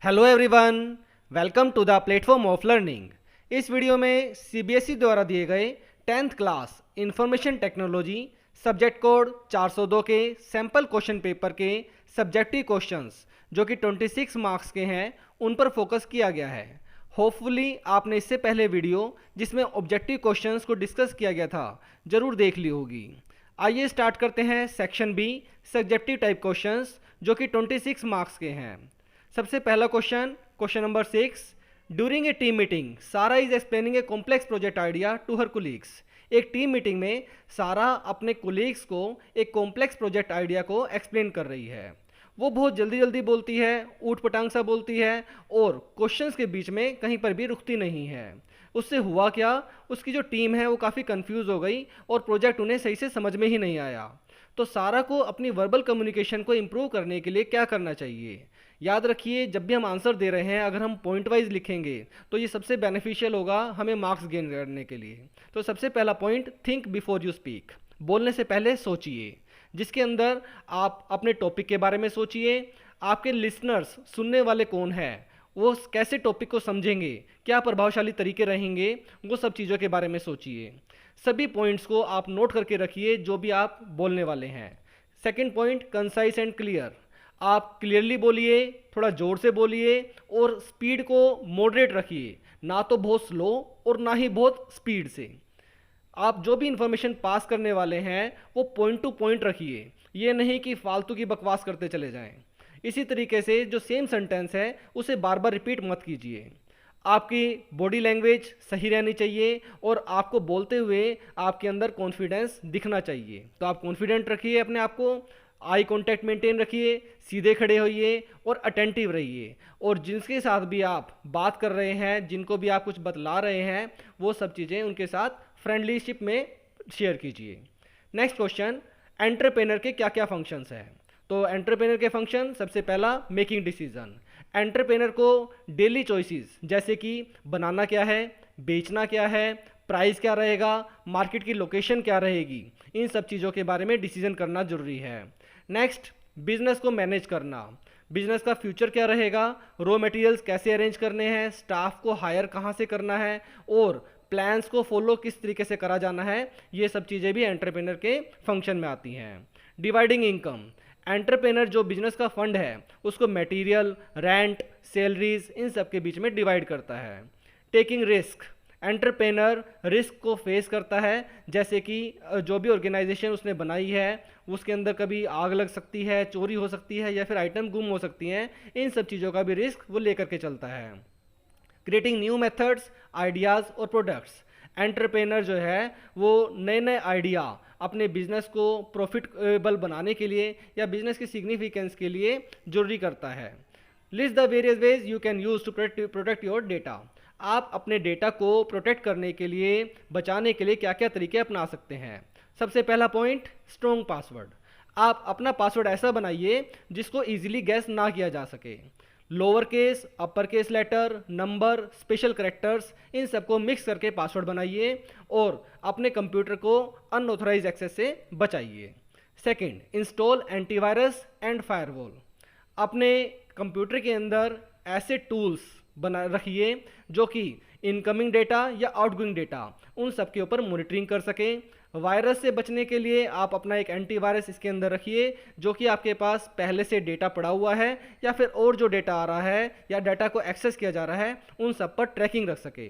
Hello everyone, welcome to the platform of learning. इस video में CBSE द्वारा दिए गए 10th class information technology subject code 402 के सैम्पल क्वेश्चन पेपर के सब्जेक्टिव क्वेश्चंस जो कि 26 मार्क्स के हैं उन पर फोकस किया गया है। होपफुली आपने इससे पहले वीडियो जिसमें ऑब्जेक्टिव क्वेश्चंस को डिस्कस किया गया था ज़रूर देख ली होगी। आइए स्टार्ट करते हैं section B subjective type questions जो कि 26 मार्क्स के हैं। सबसे पहला question number 6। During a team meeting Sara is explaining a complex project idea to her colleagues. एक टीम मीटिंग में सारा अपने कोलीग्स को एक कॉम्प्लेक्स प्रोजेक्ट आइडिया को एक्सप्लेन कर रही है। वो बहुत जल्दी जल्दी बोलती है, ऊट पटांग सा बोलती है और क्वेश्चंस के बीच में कहीं पर भी रुकती नहीं है। उससे हुआ क्या, उसकी जो टीम है वो काफ़ी कंफ्यूज हो गई और प्रोजेक्ट उन्हें सही से समझ में ही नहीं आया। तो सारा को अपनी वर्बल कम्युनिकेशन को इम्प्रूव करने के लिए क्या करना चाहिए? याद रखिए, जब भी हम आंसर दे रहे हैं अगर हम पॉइंट वाइज लिखेंगे तो ये सबसे बेनिफिशियल होगा हमें मार्क्स गेन करने के लिए। तो सबसे पहला point, think before you speak. बोलने से पहले सोचिए, जिसके अंदर आप अपने टॉपिक के बारे में सोचिए, आपके लिसनर्स सुनने वाले कौन हैं, वो कैसे टॉपिक को समझेंगे, क्या प्रभावशाली तरीके रहेंगे, वो सब चीज़ों के बारे में सोचिए। सभी पॉइंट्स को आप नोट करके रखिए जो भी आप बोलने वाले हैं। Second point, concise and clear. आप क्लियरली बोलिए, थोड़ा ज़ोर से बोलिए और स्पीड को मॉडरेट रखिए, ना तो बहुत स्लो और ना ही बहुत स्पीड से। आप जो भी इंफॉर्मेशन पास करने वाले हैं वो पॉइंट टू पॉइंट रखिए, ये नहीं कि फालतू की बकवास करते चले जाएं। इसी तरीके से जो सेम सेंटेंस है उसे बार बार रिपीट मत कीजिए। आपकी बॉडी लैंग्वेज सही रहनी चाहिए और आपको बोलते हुए आपके अंदर कॉन्फिडेंस दिखना चाहिए। तो आप कॉन्फिडेंट रखिए अपने आप को, आई कांटेक्ट मेंटेन रखिए, सीधे खड़े होइए और अटेंटिव रहिए। और जिनके साथ भी आप बात कर रहे हैं, जिनको भी आप कुछ बतला रहे हैं, वो सब चीज़ें उनके साथ फ्रेंडलीशिप में शेयर कीजिए। नेक्स्ट क्वेश्चन, एंटरप्रेनर के क्या क्या फंक्शंस हैं? तो एंटरप्रेनर के फंक्शन, सबसे पहला मेकिंग डिसीजन। एंटरप्रेनर को डेली चॉइसेस जैसे कि बनाना क्या है, बेचना क्या है, प्राइस क्या रहेगा, मार्केट की लोकेशन क्या रहेगी, इन सब चीज़ों के बारे में डिसीजन करना जरूरी है। नेक्स्ट, बिजनेस को मैनेज करना। बिजनेस का फ्यूचर क्या रहेगा, रॉ मटेरियल्स कैसे अरेंज करने हैं, स्टाफ को हायर कहाँ से करना है और प्लान्स को फॉलो किस तरीके से करा जाना है, ये सब चीज़ें भी एंटरप्रेनर के फंक्शन में आती हैं। डिवाइडिंग इनकम, एंटरप्रेनर जो बिजनेस का फंड है उसको मटेरियल, रेंट, सैलरीज, इन सब के बीच में डिवाइड करता है। टेकिंग रिस्क, एंटरप्रेनर रिस्क को फेस करता है, जैसे कि जो भी ऑर्गेनाइजेशन उसने बनाई है उसके अंदर कभी आग लग सकती है, चोरी हो सकती है या फिर आइटम गुम हो सकती हैं, इन सब चीज़ों का भी रिस्क वो लेकर के चलता है। क्रिएटिंग न्यू मेथड्स, आइडियाज़ और प्रोडक्ट्स, एंटरप्रेनर जो है वो नए नए आइडिया अपने बिजनेस को प्रॉफिटेबल बनाने के लिए या बिजनेस की सिग्निफिकेंस के लिए जरूरी करता है। List the various ways you can use to protect your data. आप अपने डेटा को प्रोटेक्ट करने के लिए, बचाने के लिए क्या क्या तरीके अपना सकते हैं। सबसे पहला पॉइंट, स्ट्रॉन्ग पासवर्ड। आप अपना पासवर्ड ऐसा बनाइए जिसको इजीली गैस ना किया जा सके। Lower case, upper case letter, number, special characters, इन सबको मिक्स करके पासवर्ड बनाइए और अपने कंप्यूटर को अनऑथराइज एक्सेस से बचाइए। Second, install antivirus and firewall. अपने कंप्यूटर के अंदर ऐसे टूल्स बना रखिए जो कि इनकमिंग डेटा या आउटगोइंग डेटा उन सब के ऊपर मॉनिटरिंग कर सकें। वायरस से बचने के लिए आप अपना एक एंटीवायरस इसके अंदर रखिए जो कि आपके पास पहले से डेटा पड़ा हुआ है या फिर और जो डेटा आ रहा है या डाटा को एक्सेस किया जा रहा है उन सब पर ट्रैकिंग रख सके।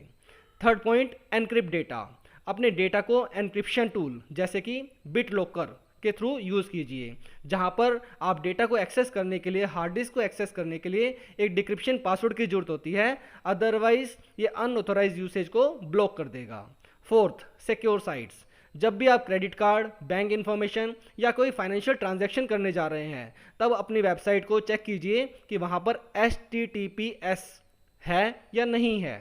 Third point, encrypt data. अपने डेटा को एनक्रिप्शन टूल जैसे कि बिट लॉकर के थ्रू यूज़ कीजिए, जहां पर आप डेटा को एक्सेस करने के लिए, हार्ड डिस्क को एक्सेस करने के लिए एक डिक्रिप्शन पासवर्ड की जरूरत होती है, अदरवाइज ये अनऑथोराइज यूसेज को ब्लॉक कर देगा। Fourth, secure sites. जब भी आप क्रेडिट कार्ड, बैंक इन्फॉर्मेशन या कोई फाइनेंशियल ट्रांजैक्शन करने जा रहे हैं तब अपनी वेबसाइट को चेक कीजिए कि वहां पर HTTPS है या नहीं है।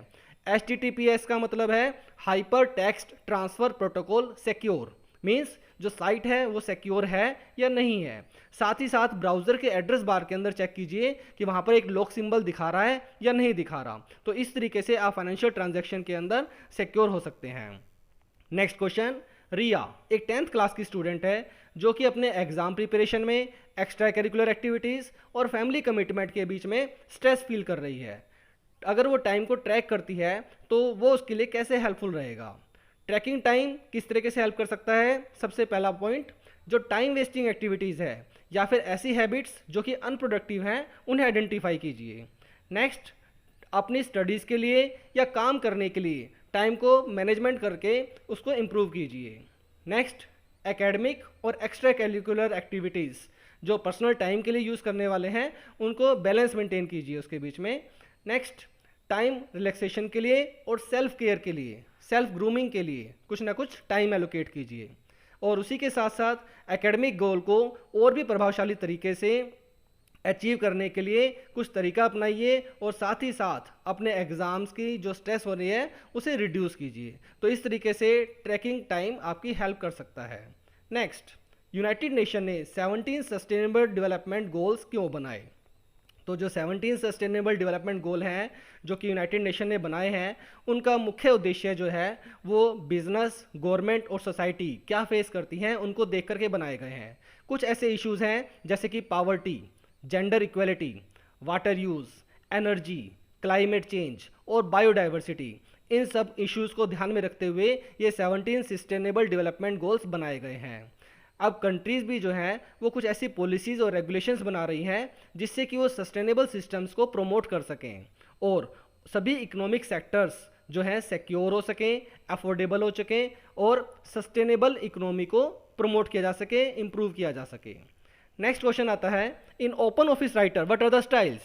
HTTPS का मतलब है hyper text transfer protocol secure, means जो साइट है वो सिक्योर है या नहीं है। साथ ही साथ ब्राउजर के एड्रेस बार के अंदर चेक कीजिए कि वहां पर एक लॉक सिंबल दिखा रहा है या नहीं दिखा रहा। तो इस तरीके से आप फाइनेंशियल ट्रांजैक्शन के अंदर सिक्योर हो सकते हैं। नेक्स्ट क्वेश्चन, रिया एक 10th क्लास की स्टूडेंट है जो कि अपने एग्जाम प्रिपरेशन में एक्स्ट्रा करिकुलर एक्टिविटीज़ और फैमिली कमिटमेंट के बीच में स्ट्रेस फील कर रही है। अगर वो टाइम को ट्रैक करती है तो वो उसके लिए कैसे हेल्पफुल रहेगा। ट्रैकिंग टाइम किस तरीके से हेल्प कर सकता है। सबसे पहला पॉइंट, जो टाइम वेस्टिंग एक्टिविटीज़ है या फिर ऐसी हैबिट्स जो कि अनप्रोडक्टिव हैं उन्हें आइडेंटिफाई कीजिए। नेक्स्ट, अपनी स्टडीज़ के लिए या काम करने के लिए टाइम को मैनेजमेंट करके उसको इम्प्रूव कीजिए। नेक्स्ट, एकेडमिक और एक्स्ट्रा करिकुलर एक्टिविटीज़ जो पर्सनल टाइम के लिए यूज़ करने वाले हैं उनको बैलेंस मेंटेन कीजिए उसके बीच में। नेक्स्ट, टाइम रिलैक्सेशन के लिए और सेल्फ केयर के लिए, सेल्फ ग्रूमिंग के लिए कुछ ना कुछ टाइम एलोकेट कीजिए। और उसी के साथ साथ एकेडमिक गोल को और भी प्रभावशाली तरीके से अचीव करने के लिए कुछ तरीका अपनाइए और साथ ही साथ अपने एग्ज़ाम्स की जो स्ट्रेस हो रही है उसे रिड्यूस कीजिए। तो इस तरीके से ट्रैकिंग टाइम आपकी हेल्प कर सकता है। नेक्स्ट, यूनाइटेड नेशन ने 17 सस्टेनेबल डेवलपमेंट गोल्स क्यों बनाए। तो जो 17 सस्टेनेबल डेवलपमेंट गोल हैं जो कि यूनाइटेड नेशन ने बनाए हैं, उनका मुख्य उद्देश्य जो है वो बिजनेस, गवर्नमेंट और सोसाइटी क्या फेस करती हैं उनको देख करके बनाए गए हैं। कुछ ऐसे इश्यूज हैं जैसे कि poverty, gender equality, water use, energy, climate change और बायोडाइवर्सिटी। इन सब इश्यूज़ को ध्यान में रखते हुए ये 17 सस्टेनेबल डेवलपमेंट गोल्स बनाए गए हैं। अब कंट्रीज़ भी जो हैं वो कुछ ऐसी पॉलिसीज़ और रेगुलेशंस बना रही हैं जिससे कि वो सस्टेनेबल सिस्टम्स को प्रमोट कर सकें और सभी इकोनॉमिक सेक्टर्स जो हैं सिक्योर हो सकें, अफोर्डेबल हो सकें और सस्टेनेबल इकोनॉमी को प्रमोट किया जा सके, इम्प्रूव किया जा सके। नेक्स्ट क्वेश्चन आता है, in open office writer what are the styles.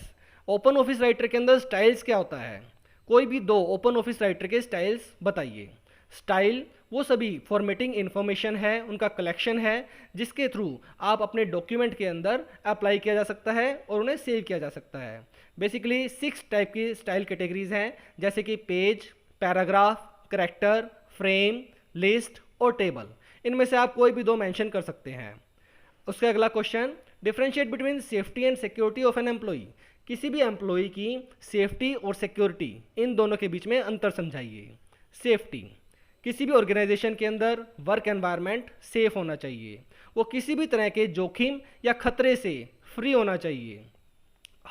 Open office writer के अंदर स्टाइल्स क्या होता है। कोई भी दो ओपन ऑफिस राइटर के स्टाइल्स बताइए। स्टाइल वो सभी फॉर्मेटिंग इन्फॉर्मेशन है, उनका कलेक्शन है जिसके थ्रू आप अपने डॉक्यूमेंट के अंदर अप्लाई किया जा सकता है और उन्हें सेव किया जा सकता है। बेसिकली 6 टाइप की स्टाइल कैटेगरीज हैं जैसे कि page, paragraph, character, frame, list और टेबल। इनमें से आप कोई भी दो मेंशन कर सकते हैं। उसका अगला question, differentiate between safety and security of an employee. किसी भी एम्प्लॉई की सेफ्टी और सिक्योरिटी इन दोनों के बीच में अंतर समझाइए। सेफ्टी, किसी भी ऑर्गेनाइजेशन के अंदर वर्क एनवायरनमेंट सेफ होना चाहिए, वो किसी भी तरह के जोखिम या खतरे से फ्री होना चाहिए।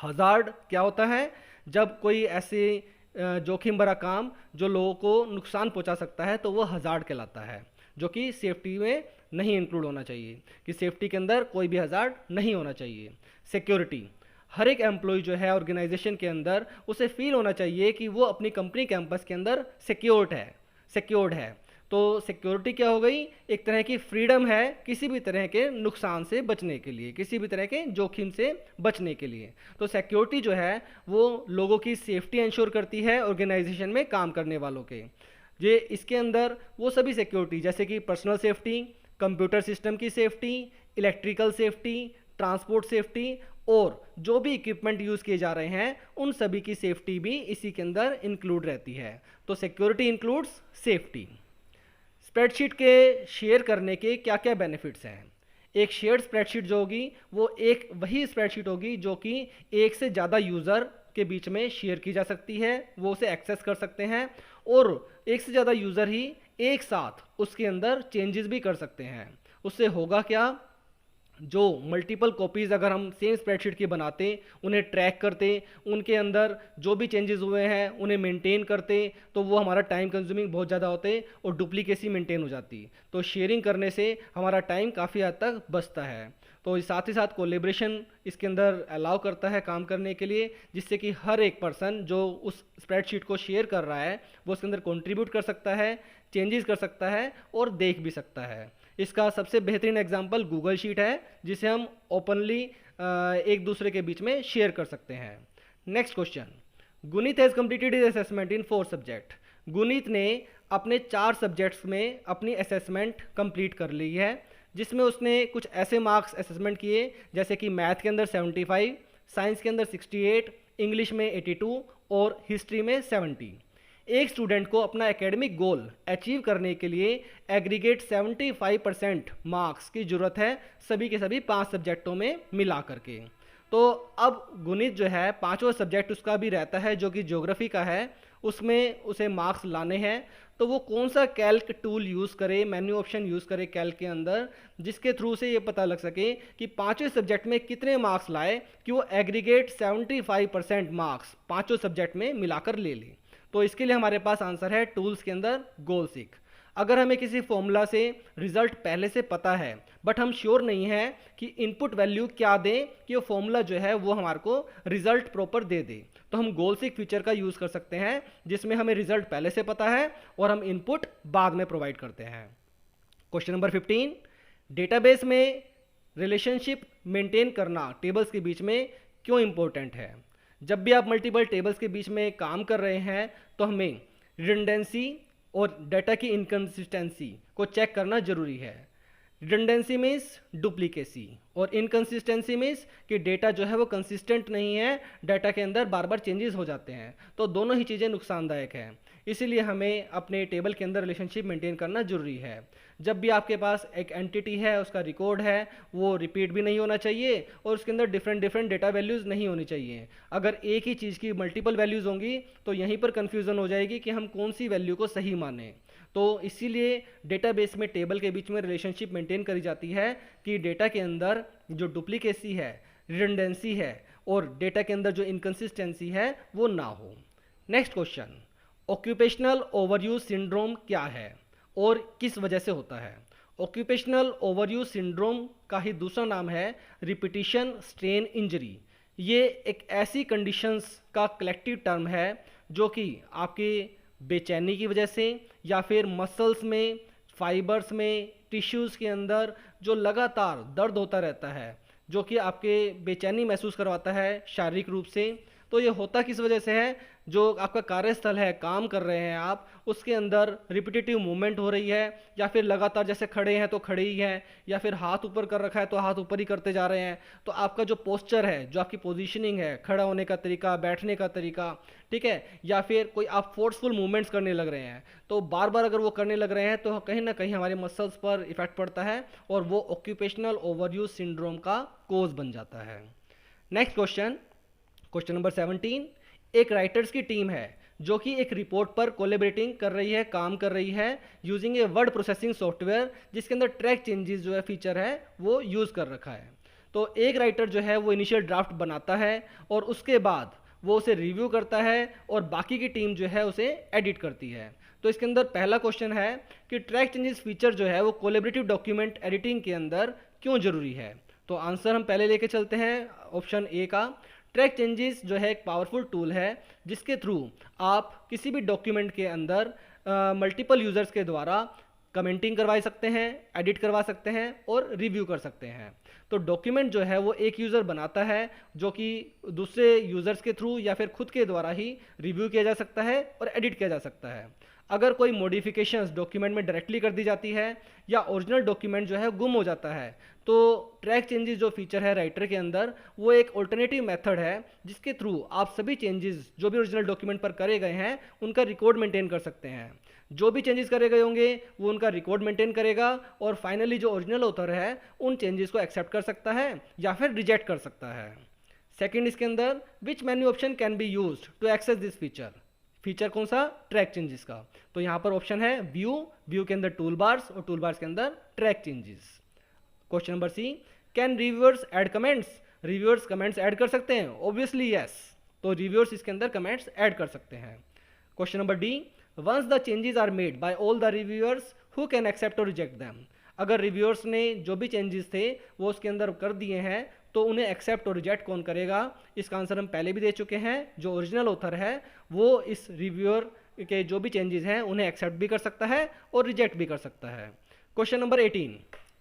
हजार्ड क्या होता है, जब कोई ऐसे जोखिम भरा काम जो लोगों को नुकसान पहुंचा सकता है तो वो हजार्ड कहलाता है, जो कि सेफ्टी में नहीं इंक्लूड होना चाहिए, कि सेफ्टी के अंदर कोई भी हजार्ड नहीं होना चाहिए। सिक्योरिटी, हर एक एम्प्लॉय जो है ऑर्गेनाइजेशन के अंदर उसे फील होना चाहिए कि वो अपनी कंपनी कैंपस के अंदर सिक्योर्ड है। तो सिक्योरिटी क्या हो गई, एक तरह की फ्रीडम है किसी भी तरह के नुकसान से बचने के लिए, किसी भी तरह के जोखिम से बचने के लिए। तो सिक्योरिटी जो है वो लोगों की सेफ्टी इंश्योर करती है ऑर्गेनाइजेशन में काम करने वालों के। ये इसके अंदर वो सभी सिक्योरिटी जैसे कि पर्सनल सेफ्टी, कंप्यूटर सिस्टम की safety, electrical safety, transport safety और जो भी इक्विपमेंट यूज़ किए जा रहे हैं उन सभी की सेफ्टी भी इसी के अंदर इंक्लूड रहती है। तो सिक्योरिटी इंक्लूड्स सेफ्टी। स्प्रेडशीट के शेयर करने के क्या क्या बेनिफिट्स हैं। एक शेयर्ड स्प्रेडशीट जो होगी वो एक वही स्प्रेडशीट होगी जो कि एक से ज़्यादा यूज़र के बीच में शेयर की जा सकती है, वो उसे एक्सेस कर सकते हैं और एक से ज़्यादा यूज़र ही एक साथ उसके अंदर चेंजेस भी कर सकते हैं। उससे होगा क्या, जो मल्टीपल कॉपीज़ अगर हम सेम स्प्रेडशीट की बनाते, उन्हें ट्रैक करते, उनके अंदर जो भी चेंजेस हुए हैं उन्हें मेंटेन करते, तो वो हमारा टाइम कंज्यूमिंग बहुत ज़्यादा होते और डुप्लीकेसी मेंटेन हो जाती। तो शेयरिंग करने से हमारा टाइम काफ़ी हद तक बचता है। तो साथ ही साथ कोलेब्रेशन इसके अंदर अलाउ करता है काम करने के लिए, जिससे कि हर एक पर्सन जो उस स्प्रेडशीट को शेयर कर रहा है वो उसके अंदर कंट्रीब्यूट कर सकता है, चेंजेस कर सकता है और देख भी सकता है। इसका सबसे बेहतरीन एग्जांपल गूगल शीट है जिसे हम ओपनली एक दूसरे के बीच में शेयर कर सकते हैं। Next question, Guneet has completed his assessment in 4 subject. Guneet ने अपने 4 सब्जेक्ट्स में अपनी असेसमेंट कंप्लीट कर ली है, जिसमें उसने कुछ ऐसे मार्क्स असेसमेंट किए जैसे कि मैथ के अंदर 75, साइंस के अंदर 68, इंग्लिश में 82 और हिस्ट्री में 70। एक स्टूडेंट को अपना एकेडमिक गोल अचीव करने के लिए एग्रीगेट 75% मार्क्स की ज़रूरत है, सभी के सभी 5 सब्जेक्टों में मिला करके। तो अब गणित जो है पांचवा सब्जेक्ट उसका भी रहता है जो कि ज्योग्राफी का है, उसमें उसे मार्क्स लाने हैं। तो वो कौन सा कैल्क टूल यूज़ करे, मेन्यू ऑप्शन यूज़ करे कैल्क के अंदर, जिसके थ्रू से ये पता लग सके कि पांचवें सब्जेक्ट में कितने मार्क्स लाए कि वो एग्रीगेट 75% मार्क्स पांचों सब्जेक्ट में मिलाकर ले ले। तो इसके लिए हमारे पास आंसर है टूल्स के अंदर गोल सीक। अगर हमें किसी फॉर्मूला से रिजल्ट पहले से पता है बट हम श्योर नहीं है कि इनपुट वैल्यू क्या दें कि वो फॉर्मूला जो है वो हमारे को रिजल्ट प्रॉपर दे दे, तो हम गोल सीक फीचर का यूज़ कर सकते हैं जिसमें हमें रिजल्ट पहले से पता है और हम इनपुट बाद में प्रोवाइड करते हैं। क्वेश्चन नंबर 15, डेटाबेस में रिलेशनशिप मेंटेन करना टेबल्स के बीच में क्यों इंपॉर्टेंट है। जब भी आप मल्टीपल टेबल्स के बीच में काम कर रहे हैं तो हमें रिडंडेंसी और डाटा की इनकन्सिस्टेंसी को चेक करना जरूरी है। रिडंडेंसी मीन्स डुप्लीकेसी और इनकन्सिस्टेंसी मीन्स कि डेटा जो है वो कंसिस्टेंट नहीं है, डाटा के अंदर बार बार चेंजेस हो जाते हैं, तो दोनों ही चीज़ें नुकसानदायक हैं। इसीलिए हमें अपने टेबल के अंदर रिलेशनशिप मेंटेन करना जरूरी है। जब भी आपके पास एक एंटिटी है, उसका रिकॉर्ड है, वो रिपीट भी नहीं होना चाहिए और उसके अंदर डिफरेंट डिफरेंट डेटा वैल्यूज़ नहीं होनी चाहिए। अगर एक ही चीज़ की मल्टीपल वैल्यूज़ होंगी तो यहीं पर कन्फ्यूज़न हो जाएगी कि हम कौन सी वैल्यू को सही माने। तो इसीलिए डेटाबेस में टेबल के बीच में रिलेशनशिप मेंटेन करी जाती है कि डेटा के अंदर जो डुप्लीकेसी है, रिडंडेंसी है और डेटा के अंदर जो इनकन्सिस्टेंसी है वो ना हो। Next question, occupational overuse syndrome क्या है और किस वजह से होता है। ऑक्यूपेशनल ओवरयूज सिंड्रोम का ही दूसरा नाम है रिपीटिशन स्ट्रेन इंजरी। ये एक ऐसी कंडीशंस का कलेक्टिव टर्म है जो कि आपके बेचैनी की वजह से या फिर मसल्स में, फाइबर्स में, टिश्यूज़ के अंदर जो लगातार दर्द होता रहता है, जो कि आपके बेचैनी महसूस करवाता है शारीरिक रूप से। तो ये होता किस वजह से है, जो आपका कार्यस्थल है, काम कर रहे हैं आप, उसके अंदर रिपीटेटिव मूवमेंट हो रही है या फिर लगातार जैसे खड़े हैं तो खड़े ही हैं या फिर हाथ ऊपर कर रखा है तो हाथ ऊपर ही करते जा रहे हैं। तो आपका जो पोस्चर है, जो आपकी पोजीशनिंग है, खड़ा होने का तरीका, बैठने का तरीका, ठीक है, या फिर कोई आप फोर्सफुल मूवमेंट्स करने लग रहे हैं, तो बार बार अगर वो करने लग रहे हैं तो कहीं ना कहीं हमारे मसल्स पर इफेक्ट पड़ता है और वो ऑक्यूपेशनल ओवरयूज सिंड्रोम का कोज बन जाता है। नेक्स्ट क्वेश्चन, क्वेश्चन नंबर 17, एक राइटर्स की टीम है जो कि एक रिपोर्ट पर कोलेबरेटिंग कर रही है, काम कर रही है using a word processing software जिसके अंदर ट्रैक चेंजेस जो है फीचर है वो यूज़ कर रखा है। तो एक राइटर जो है वो इनिशियल ड्राफ्ट बनाता है और उसके बाद वो उसे रिव्यू करता है और बाकी की टीम जो है उसे एडिट करती है। तो इसके अंदर पहला क्वेश्चन है कि ट्रैक चेंजेस फीचर जो है वो कोलेबरेटिव डॉक्यूमेंट एडिटिंग के अंदर क्यों जरूरी है। तो आंसर हम पहले लेके चलते हैं ऑप्शन ए का। ट्रैक चेंजेस जो है एक पावरफुल टूल है जिसके थ्रू आप किसी भी डॉक्यूमेंट के अंदर मल्टीपल यूजर्स के द्वारा कमेंटिंग करवा सकते हैं, एडिट करवा सकते हैं और रिव्यू कर सकते हैं। तो डॉक्यूमेंट जो है वो एक यूज़र बनाता है जो कि दूसरे यूज़र्स के थ्रू या फिर खुद के द्वारा ही रिव्यू किया जा सकता है और एडिट किया जा सकता है। अगर कोई मॉडिफिकेशंस डॉक्यूमेंट में डायरेक्टली कर दी जाती है या ओरिजिनल डॉक्यूमेंट जो है गुम हो जाता है तो ट्रैक चेंजेस जो फीचर है राइटर के अंदर वो एक ऑल्टरनेटिव मेथड है जिसके थ्रू आप सभी चेंजेस जो भी ओरिजिनल डॉक्यूमेंट पर करे गए हैं उनका रिकॉर्ड मेंटेन कर सकते हैं। जो भी चेंजेस करे गए होंगे वो उनका रिकॉर्ड मेंटेन करेगा और फाइनली जो ओरिजिनल ऑथर है उन चेंजेस को एक्सेप्ट कर सकता है या फिर रिजेक्ट कर सकता है। सेकेंड, इसके अंदर which menu option can be used to access this feature. Feature कौन सा, ट्रैक चेंजेस का। तो यहाँ पर ऑप्शन है व्यू, व्यू के अंदर टूल बार्स और टूल बार्स के अंदर track changes. Question number C, can reviewers add comments. Reviewers comments add कर सकते हैं, ऑब्वियसली यस। तो रिव्यूअर्स इसके अंदर कमेंट्स ऐड कर सकते हैं। Question number D, once the changes are made by all the reviewers who can accept और रिजेक्ट दैम। अगर रिव्यूअर्स ने जो भी चेंजेस थे वो उसके अंदर कर दिए हैं तो उन्हें एक्सेप्ट और रिजेक्ट कौन करेगा। इसका आंसर हम पहले भी दे चुके हैं, जो ओरिजिनल ऑथर है वो इस रिव्यूअर के जो भी चेंजेस हैं उन्हें एक्सेप्ट भी कर सकता है और रिजेक्ट भी कर सकता है। क्वेश्चन नंबर 18,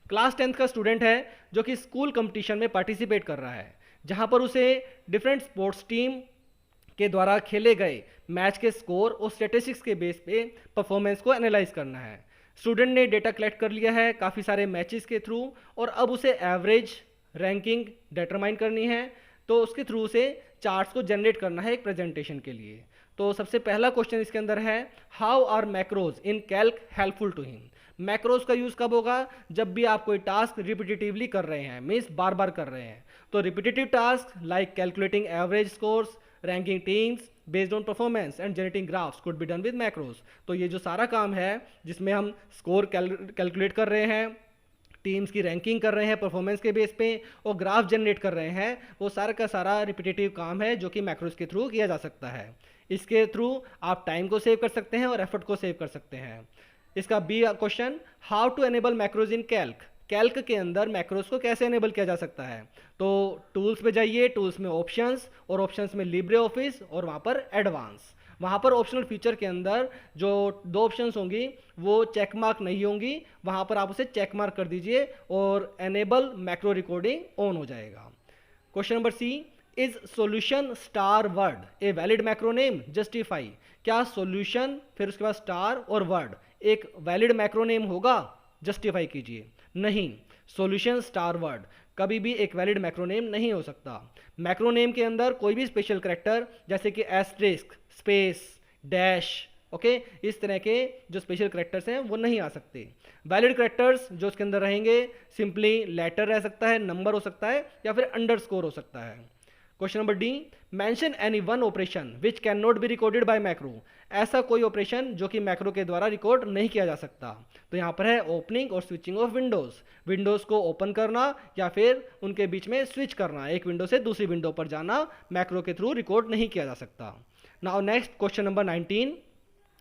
क्लास 10th का स्टूडेंट है जो कि स्कूल कंपटीशन में पार्टिसिपेट कर रहा है जहां पर उसे डिफरेंट स्पोर्ट्स टीम के द्वारा खेले गए मैच के स्कोर और स्टैटिस्टिक्स के बेस पे परफॉर्मेंस को एनालाइज करना है। स्टूडेंट ने डेटा कलेक्ट कर लिया है काफ़ी सारे मैचेस के थ्रू और अब उसे एवरेज रैंकिंग डिटरमाइन करनी है। तो उसके थ्रू से चार्ट्स को जनरेट करना है एक प्रेजेंटेशन के लिए। तो सबसे पहला क्वेश्चन इसके अंदर है how are macros in calc helpful to him. Macros का यूज़ कब होगा? जब भी आप कोई टास्क रिपीटेटिवली कर रहे हैं, मीन्स बार बार कर रहे हैं। तो repetitive task like calculating average scores, ranking teams based on performance and generating graphs could be done with macros. तो ये जो सारा काम है जिसमें हम स्कोर कैलकुलेट कर रहे हैं, टीम्स की रैंकिंग कर रहे हैं परफॉर्मेंस के बेस पे, और ग्राफ जनरेट कर रहे हैं, वो सारा का सारा रिपीटेटिव काम है जो कि मैक्रोज के थ्रू किया जा सकता है। इसके थ्रू आप टाइम को सेव कर सकते हैं और एफर्ट को सेव कर सकते हैं। इसका B question, how to enable macros in calc. Calc के अंदर मैक्रोज को कैसे एनेबल किया जा सकता है? तो टूल्स पे जाइए, टूल्स में ऑप्शंस, और ऑप्शंस में लिब्रे ऑफिस, और वहाँ पर एडवांस। वहाँ पर ऑप्शनल फीचर के अंदर जो 2 ऑप्शंस होंगी वो चेक मार्क नहीं होंगी, वहाँ पर आप उसे चेक मार्क कर दीजिए और एनेबल मैक्रो रिकॉर्डिंग ऑन हो जाएगा। Question number C, is solution star word a valid macro name? Justify. क्या सॉल्यूशन फिर उसके बाद स्टार और वर्ड एक वैलिड मैक्रोनेम होगा? जस्टिफाई कीजिए। नहीं, सॉल्यूशन स्टार वर्ड कभी भी एक वैलिड मैक्रोनेम नहीं हो सकता। मैक्रोनेम के अंदर कोई भी स्पेशल कैरेक्टर जैसे कि एस्ट्रिस्क, स्पेस, डैश, ओके, इस तरह के जो स्पेशल कैरेक्टर्स हैं वो नहीं आ सकते। वैलिड कैरेक्टर्स जो उसके अंदर रहेंगे सिंपली लेटर रह सकता है, नंबर हो सकता है, या फिर अंडरस्कोर हो सकता है। Question number D, mention any one operation which can not be recorded by macro. ऐसा कोई ऑपरेशन जो कि मैक्रो के द्वारा रिकॉर्ड नहीं किया जा सकता। तो यहाँ पर है ओपनिंग और स्विचिंग ऑफ विंडोज। विंडोज को ओपन करना या फिर उनके बीच में स्विच करना, एक विंडो से दूसरी विंडो पर जाना, मैक्रो के थ्रू रिकॉर्ड नहीं किया जा सकता। नाउ नेक्स्ट क्वेश्चन नंबर 19,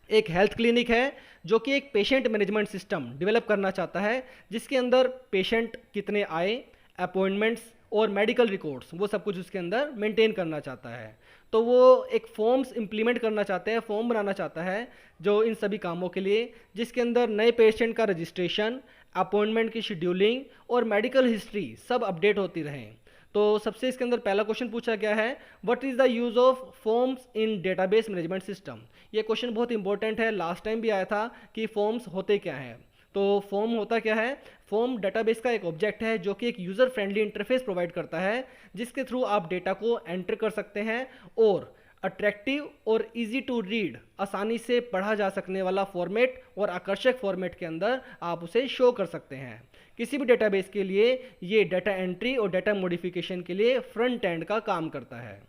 एक हेल्थ क्लिनिक है जो कि एक पेशेंट मैनेजमेंट सिस्टम डेवलप करना चाहता है जिसके अंदर पेशेंट कितने आए, अपॉइंटमेंट्स और मेडिकल रिकॉर्ड्स, वो सब कुछ उसके अंदर मेंटेन करना चाहता है। तो वो एक फॉर्म्स इंप्लीमेंट करना चाहते हैं, फॉर्म बनाना चाहता है जो इन सभी कामों के लिए, जिसके अंदर नए पेशेंट का रजिस्ट्रेशन, अपॉइंटमेंट की शेड्यूलिंग और मेडिकल हिस्ट्री सब अपडेट होती रहें। तो सबसे इसके अंदर पहला क्वेश्चन पूछा गया है, what is the use of forms in database management system. ये क्वेश्चन बहुत इंपॉर्टेंट है, लास्ट टाइम भी आया था कि फॉर्म्स होते क्या हैं। तो फॉर्म होता क्या है? फॉर्म डेटाबेस का एक ऑब्जेक्ट है जो कि एक यूज़र फ्रेंडली इंटरफेस प्रोवाइड करता है जिसके थ्रू आप डेटा को एंटर कर सकते हैं और अट्रैक्टिव और इजी टू रीड, आसानी से पढ़ा जा सकने वाला फॉर्मेट और आकर्षक फॉर्मेट के अंदर आप उसे शो कर सकते हैं। किसी भी डेटाबेस के लिए ये डाटा एंट्री और डाटा मॉडिफिकेशन के लिए फ्रंट एंड का काम करता है।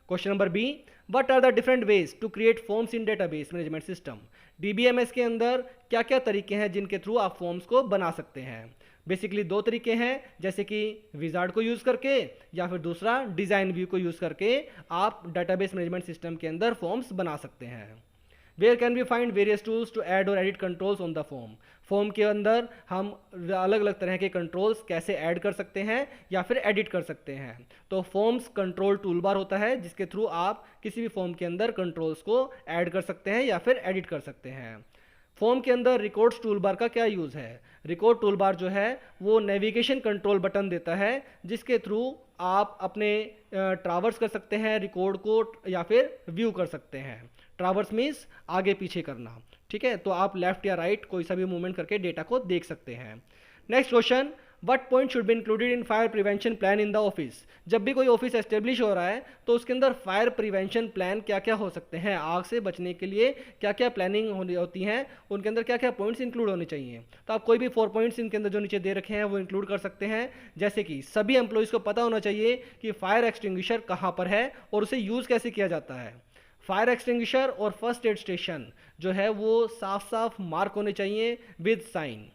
Question number B, what are the different ways to create forms in database management system. DBMS के अंदर क्या क्या तरीके हैं जिनके थ्रू आप फॉर्म्स को बना सकते हैं? बेसिकली 2 तरीके हैं, जैसे कि विजार्ड को यूज़ करके या फिर दूसरा डिज़ाइन व्यू को यूज़ करके आप डेटाबेस मैनेजमेंट सिस्टम के अंदर फॉर्म्स बना सकते हैं। Where can we find various tools to add और edit controls on the form. Form के अंदर हम अलग अलग तरह के कंट्रोल्स कैसे ऐड कर सकते हैं या फिर एडिट कर सकते हैं। तो फॉर्म्स कंट्रोल टूल बार होता है जिसके थ्रू आप किसी भी फॉर्म के अंदर कंट्रोल्स को ऐड कर सकते हैं या फिर एडिट कर सकते हैं। फॉर्म के अंदर रिकॉर्ड्स टूल बार का क्या यूज़ है? रिकॉर्ड टूल बार जो है वो नेविगेशन कंट्रोल बटन देता है जिसके थ्रू आप अपने ट्रावर्स कर सकते हैं रिकॉर्ड को या फिर व्यू कर सकते हैं। ट्रावर्स मीन्स आगे पीछे करना, ठीक है? तो आप लेफ्ट या राइट कोई सा भी मूवमेंट करके डेटा को देख सकते हैं। Next question, what point should be included in fire prevention plan in the office. जब भी कोई ऑफिस एस्टेब्लिश हो रहा है तो उसके अंदर फायर प्रिवेंशन प्लान क्या क्या हो सकते हैं, आग से बचने के लिए क्या क्या प्लानिंग होती हैं, उनके अंदर क्या क्या पॉइंट्स इंक्लूड होने चाहिए। तो आप कोई भी 4 पॉइंट्स इनके अंदर जो नीचे दे रखे हैं वो इंक्लूड कर सकते हैं। जैसे कि सभी एम्प्लॉयज़ को पता होना चाहिए कि फायर एक्सटिंग्विशर कहाँ पर है और उसे यूज़ कैसे किया जाता है। फायर एक्सटिंग्विशर और फर्स्ट एड स्टेशन जो है वो साफ साफ मार्क होने चाहिए विद साइन।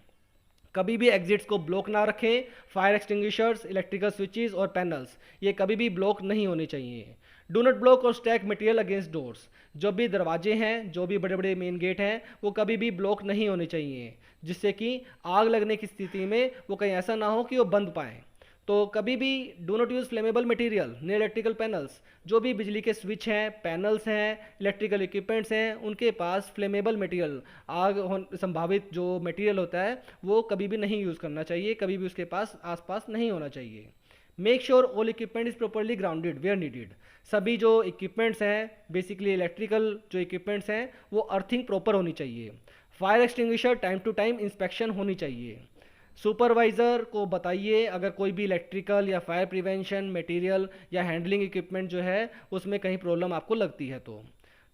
कभी भी एग्जिट्स को ब्लॉक ना रखें। फायर एक्सटिंग्विशर्स, इलेक्ट्रिकल स्विचेस और पैनल्स ये कभी भी ब्लॉक नहीं होने चाहिए। डू नॉट ब्लॉक और स्टैक मटेरियल अगेंस्ट डोर्स। जो भी दरवाजे हैं, जो भी बड़े बड़े मेन गेट हैं, वो कभी भी ब्लॉक नहीं होने चाहिए जिससे कि आग लगने की स्थिति में वो कहीं ऐसा ना हो कि वो बंद पाएँ। तो कभी भी do not use flammable material near electrical panels. जो भी बिजली के स्विच हैं, पैनल्स हैं, इलेक्ट्रिकल इक्विपमेंट्स हैं, उनके पास फ्लेमेबल मटेरियल, आग संभावित जो मटेरियल होता है वो कभी भी नहीं यूज़ करना चाहिए, कभी भी उसके पास आसपास नहीं होना चाहिए। Make sure all equipment is properly grounded where needed. सभी जो इक्विपमेंट्स हैं, बेसिकली इलेक्ट्रिकल जो इक्विपमेंट्स हैं, वो अर्थिंग प्रॉपर होनी चाहिए। Fire extinguisher time to time inspection होनी चाहिए। सुपरवाइज़र को बताइए अगर कोई भी इलेक्ट्रिकल या फायर प्रिवेंशन मटेरियल या हैंडलिंग इक्विपमेंट जो है उसमें कहीं प्रॉब्लम आपको लगती है तो।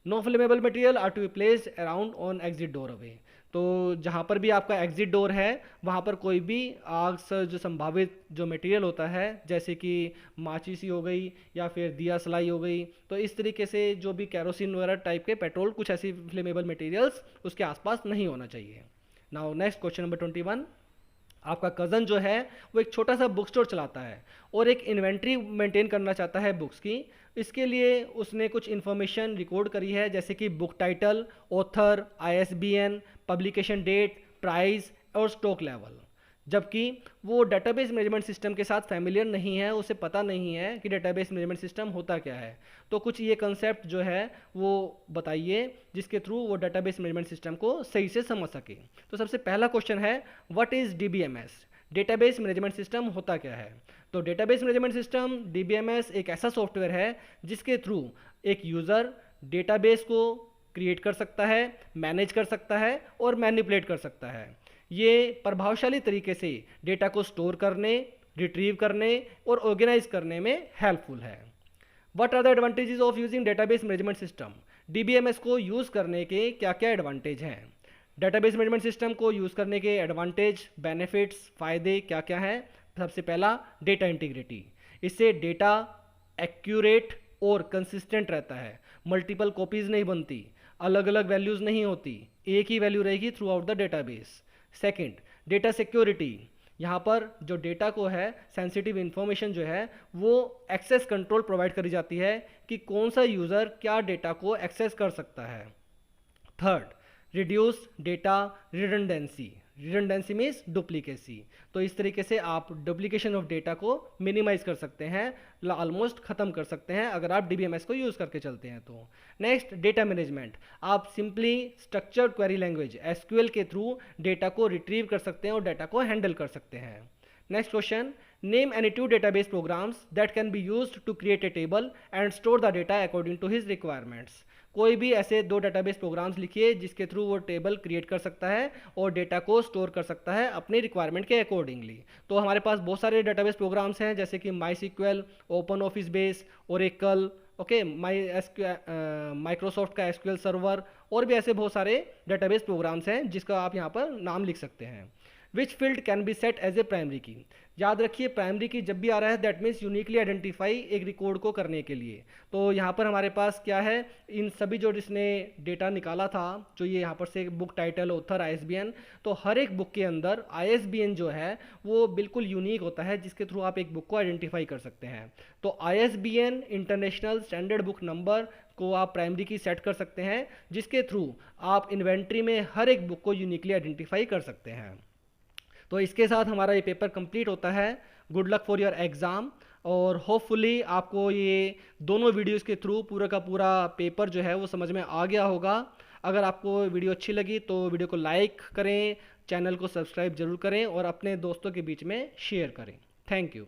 No flammable material are to be placed around on exit door away. तो जहाँ पर भी आपका एग्जिट डोर है वहाँ पर कोई भी आग से जो संभावित जो मटेरियल होता है, जैसे कि माचिस हो गई या फिर दिया सलाई हो गई, तो इस तरीके से जो भी कैरोसिन वगैरह टाइप के पेट्रोल, कुछ ऐसी फ्लेमेबल मटेरियल्स उसके आसपास नहीं होना चाहिए। Now next question number 21। आपका कज़न जो है वो एक छोटा सा बुक स्टोर चलाता है और एक इन्वेंट्री मेंटेन करना चाहता है बुक्स की। इसके लिए उसने कुछ इन्फॉर्मेशन रिकॉर्ड करी है, जैसे कि book title, author, ISBN, publication date, price और स्टॉक लेवल। जबकि वो डेटाबेस मैनेजमेंट सिस्टम के साथ फैमिलियर नहीं है, उसे पता नहीं है कि डेटाबेस मैनेजमेंट सिस्टम होता क्या है। तो कुछ ये कंसेप्ट जो है वो बताइए जिसके थ्रू वो डेटाबेस मैनेजमेंट सिस्टम को सही से समझ सके। तो सबसे पहला क्वेश्चन है, what is DBMS? Database management system होता क्या है? तो डेटाबेस मैनेजमेंट सिस्टम डीबीएमएस एक ऐसा सॉफ्टवेयर है जिसके थ्रू एक यूज़र डेटाबेस को क्रिएट कर सकता है, मैनेज कर सकता है और मैनिपुलेट कर सकता है। ये प्रभावशाली तरीके से डेटा को स्टोर करने, रिट्रीव करने और ऑर्गेनाइज करने में हेल्पफुल है। What are the advantages of using database management system? DBMS को यूज़ करने के क्या क्या एडवांटेज हैं? डेटाबेस मैनेजमेंट सिस्टम को यूज़ करने के एडवांटेज, बेनिफिट्स, फ़ायदे क्या क्या हैं? सबसे पहला, डेटा इंटीग्रिटी। इससे डेटा एक्यूरेट और कंसिस्टेंट रहता है, मल्टीपल कॉपीज़ नहीं बनती, अलग अलग वैल्यूज़ नहीं होती, एक ही वैल्यू रहेगी through out the database. Second, data security. यहाँ पर जो डेटा को है, सेंसिटिव इन्फॉर्मेशन जो है वो एक्सेस कंट्रोल प्रोवाइड करी जाती है कि कौन सा यूज़र क्या डेटा को एक्सेस कर सकता है। Third, reduce data redundancy. Redundancy means duplicacy. तो इस तरीके से आप डुप्लीकेशन ऑफ डेटा को मिनिमाइज कर सकते हैं, ऑलमोस्ट ख़त्म कर सकते हैं अगर आप डीबीएमएस को यूज़ करके चलते हैं तो। Next, data management. आप simply structured query language SQL के थ्रू डेटा को रिट्रीव कर सकते हैं और डेटा को हैंडल कर सकते हैं। Next question, name any two database programs that can be used to create a table and store the data according to his requirements. कोई भी ऐसे दो डेटाबेस प्रोग्राम्स लिखिए जिसके थ्रू वो टेबल क्रिएट कर सकता है और डेटा को स्टोर कर सकता है अपनी रिक्वायरमेंट के अकॉर्डिंगली। तो हमारे पास बहुत सारे डेटाबेस प्रोग्राम्स हैं, जैसे कि MySQL, OpenOffice Base, Oracle, okay, Microsoft का एसक्यूएल सर्वर, और भी ऐसे बहुत सारे डेटाबेस प्रोग्राम्स हैं जिसका आप यहाँ पर नाम लिख सकते हैं। Which field can be set as a primary key? याद रखिए, प्राइमरी की जब भी आ रहा है दैट मीन्स यूनिकली आइडेंटिफाई एक रिकॉर्ड को करने के लिए। तो यहाँ पर हमारे पास क्या है, इन सभी जो जिसने डेटा निकाला था, जो ये यहाँ पर से बुक टाइटल, ऑथर, आईएसबीएन, तो हर एक बुक के अंदर आईएसबीएन जो है वो बिल्कुल यूनिक होता है जिसके थ्रू आप एक बुक को आइडेंटिफाई कर सकते हैं। तो ISBN, international standard book number को आप प्राइमरी की सेट कर सकते हैं, जिसके थ्रू आप इन्वेंट्री में हर एक बुक को यूनिकली आइडेंटिफाई कर सकते हैं। तो इसके साथ हमारा ये पेपर कंप्लीट होता है। Good luck for your exam, और होपफुली आपको ये दोनों वीडियोस के थ्रू पूरा का पूरा पेपर जो है वो समझ में आ गया होगा। अगर आपको वीडियो अच्छी लगी तो वीडियो को लाइक करें, चैनल को सब्सक्राइब जरूर करें और अपने दोस्तों के बीच में शेयर करें। Thank you.